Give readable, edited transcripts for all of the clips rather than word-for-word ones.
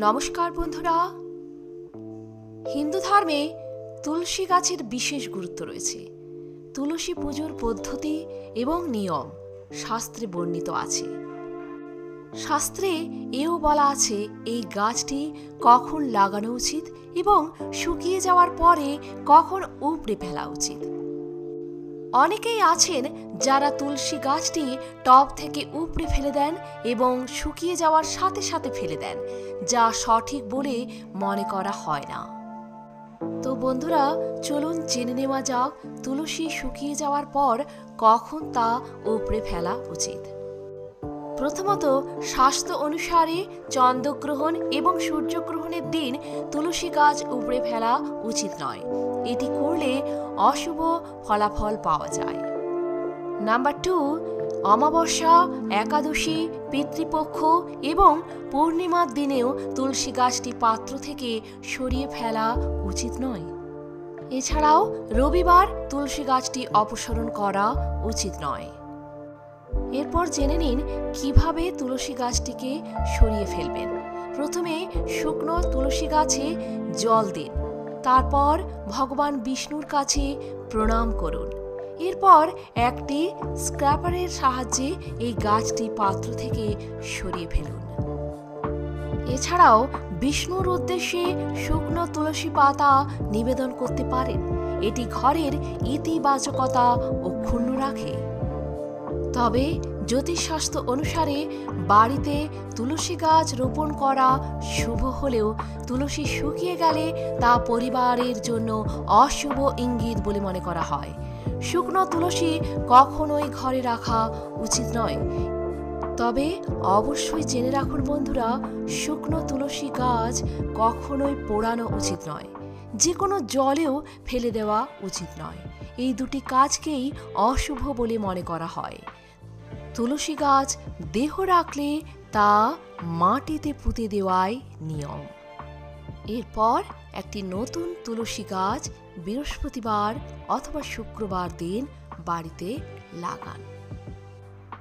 নমস্কার বন্ধুরা, হিন্দু ধর্মে তুলসী গাছের বিশেষ গুরুত্ব রয়েছে। তুলসী পুজোর পদ্ধতি এবং নিয়ম শাস্ত্রে বর্ণিত আছে। শাস্ত্রে এও বলা আছে এই গাছটি কখন লাগানো উচিত এবং শুকিয়ে যাওয়ার পরে কখন উপড়ে ফেলা উচিত। অনেকেই আছেন যারা তুলসী গাছটি টব থেকে উপড়ে ফেলে দেন এবং শুকিয়ে যাওয়ার সাথে সাথে ফেলে দেন, যা সঠিক বলে মনে করা হয় না। তো বন্ধুরা, চলুন জেনে নেওয়া যাক তুলসী শুকিয়ে যাওয়ার পর কখন তা উপড়ে ফেলা উচিত। প্রথমত, শাস্ত্র অনুসারে চন্দ্রগ্রহণ এবং সূর্যগ্রহণের দিন তুলসী গাছ উপড়ে ফেলা উচিত নয়। এটি করলে অশুভ ফলাফল পাওয়া যায়। নাম্বার 2, অমাবস্যা, একাদশী, পিতৃপক্ষ এবং পূর্ণিমার দিনেও তুলসী গাছটি পাত্র থেকে সরিয়ে ফেলা উচিত নয়। এছাড়াও রবিবার তুলসী গাছটি অপসারণ করা উচিত নয়। এরপর জেনে নিন কিভাবে তুলসী গাছটিকে সরিয়ে ফেলবেন। প্রথমে শুকনো তুলসী গাছে জল দিন, তারপর ভগবান বিষ্ণুর কাছে প্রণাম করুন। এরপর একটি স্ক্র্যাপারের সাহায্যে এই গাছটি পাত্র থেকে সরিয়ে ফেলুন। এছাড়াও বিষ্ণুর উদ্দেশ্যে শুকনো তুলসী পাতা নিবেদন করতে পারেন। এটি ঘরের ইতিবাচকতা অক্ষুণ্ণ রাখে। তবে জ্যোতিষশাস্ত্র অনুসারে বাড়িতে তুলসী গাছ রোপণ করা শুভ হলেও তুলসী শুকিয়ে গেলে তা পরিবারের জন্য অশুভ ইঙ্গিত বলে মনে করা হয়। শুকনো তুলসী কখনোই ঘরে রাখা উচিত নয়। তবে অবশ্যই জেনে রাখুন বন্ধুরা, শুকনো তুলসী গাছ কখনোই পোড়ানো উচিত নয়। যে কোনো জলেও ফেলে দেওয়া উচিত নয়। এই দুটি কাজকেই অশুভ বলে মনে করা হয়। তুলসী গাছ দেহ রাখলে তা মাটিতে পুঁতে দেওয়াই নিয়ম। এরপর একটি নতুন তুলসী গাছ বৃহস্পতিবার অথবা শুক্রবার দিন বাড়িতে লাগান।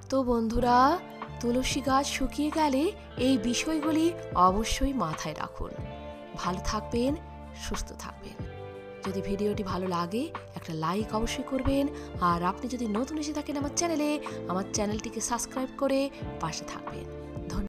তো বন্ধুরা, তুলসী গাছ শুকিয়ে গেলে এই বিষয়গুলি অবশ্যই মাথায় রাখুন। ভালো থাকবেন, সুস্থ থাকবেন। যদি ভিডিওটি ভালো লাগে একটা লাইক অবশ্যই করবেন। আর আপনি যদি নতুন এসে থাকেন আমার চ্যানেলটিকে সাবস্ক্রাইব করে পাশে থাকবেন।